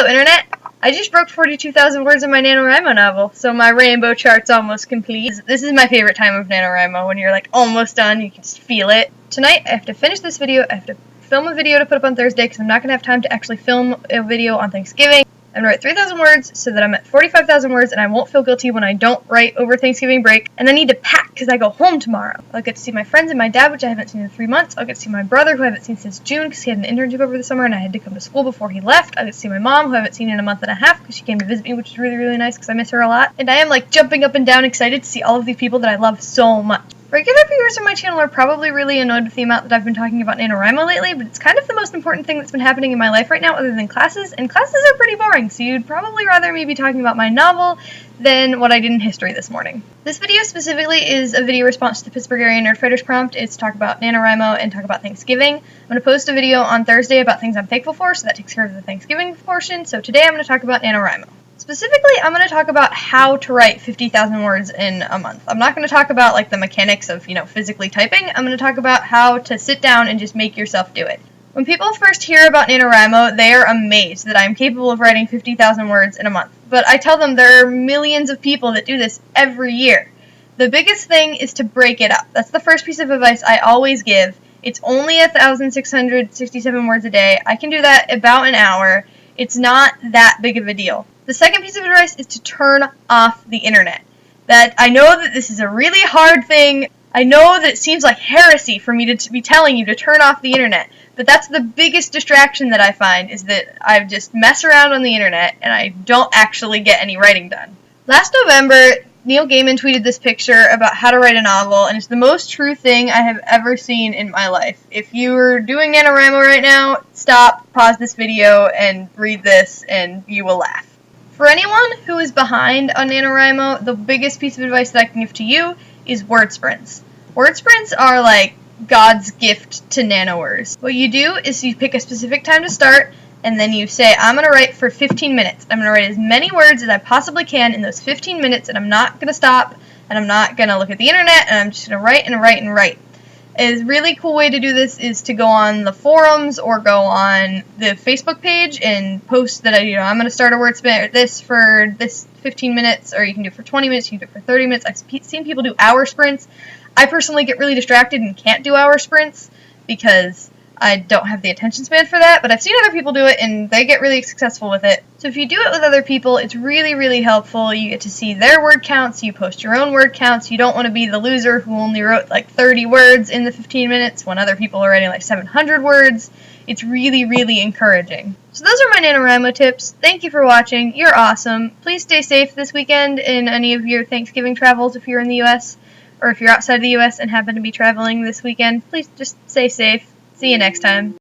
Hello, Internet! I just broke 42,000 words in my NaNoWriMo novel, so my rainbow chart's almost complete. This is my favorite time of NaNoWriMo, when you're like almost done, you can just feel it. Tonight, I have to finish this video, I have to film a video to put up on Thursday, because I'm not going to have time to actually film a video on Thanksgiving. I'm going to write 3,000 words so that I'm at 45,000 words and I won't feel guilty when I don't write over Thanksgiving break. And I need to pack because I go home tomorrow. I'll get to see my friends and my dad, which I haven't seen in 3 months. I'll get to see my brother, who I haven't seen since June because he had an internship over the summer and I had to come to school before he left. I'll get to see my mom, who I haven't seen in a month and a half because she came to visit me, which is really, really nice because I miss her a lot. And I am like jumping up and down excited to see all of these people that I love so much. Regular viewers of my channel are probably really annoyed with the amount that I've been talking about NaNoWriMo lately, but it's kind of the most important thing that's been happening in my life right now other than classes, and classes are pretty boring, so you'd probably rather me be talking about my novel than what I did in history this morning. This video specifically is a video response to the Pittsburgh Area Nerdfighters prompt. It's talk about NaNoWriMo and talk about Thanksgiving. I'm going to post a video on Thursday about things I'm thankful for, so that takes care of the Thanksgiving portion, so today I'm going to talk about NaNoWriMo. Specifically, I'm going to talk about how to write 50,000 words in a month. I'm not going to talk about like the mechanics of, physically typing. I'm going to talk about how to sit down and just make yourself do it. When people first hear about NaNoWriMo, they are amazed that I'm capable of writing 50,000 words in a month. But I tell them there are millions of people that do this every year. The biggest thing is to break it up. That's the first piece of advice I always give. It's only 1,667 words a day. I can do that about an hour. It's not that big of a deal. The second piece of advice is to turn off the internet. That I know that this is a really hard thing. I know that it seems like heresy for me to be telling you to turn off the internet, but that's the biggest distraction that I find, is that I just mess around on the internet and I don't actually get any writing done. Last November, Neil Gaiman tweeted this picture about how to write a novel, and it's the most true thing I have ever seen in my life. If you're doing NaNoWriMo right now, stop, pause this video, and read this, and you will laugh. For anyone who is behind on NaNoWriMo, the biggest piece of advice that I can give to you is word sprints. Word sprints are like God's gift to nanowers. What you do is you pick a specific time to start, and then you say, I'm going to write for 15 minutes. I'm going to write as many words as I possibly can in those 15 minutes, and I'm not going to stop, and I'm not going to look at the internet, and I'm just going to write and write and write. A really cool way to do this is to go on the forums or go on the Facebook page and post that I'm going to start a word sprint for this 15 minutes, or you can do it for 20 minutes, you can do it for 30 minutes. I've seen people do hour sprints. I personally get really distracted and can't do hour sprints because I don't have the attention span for that, but I've seen other people do it and they get really successful with it. So if you do it with other people, it's really, really helpful. You get to see their word counts, you post your own word counts. You don't want to be the loser who only wrote like 30 words in the 15 minutes when other people are writing like 700 words. It's really, really encouraging. So those are my NaNoWriMo tips. Thank you for watching. You're awesome. Please stay safe this weekend in any of your Thanksgiving travels if you're in the US, or if you're outside the US and happen to be traveling this weekend. Please just stay safe. See you next time.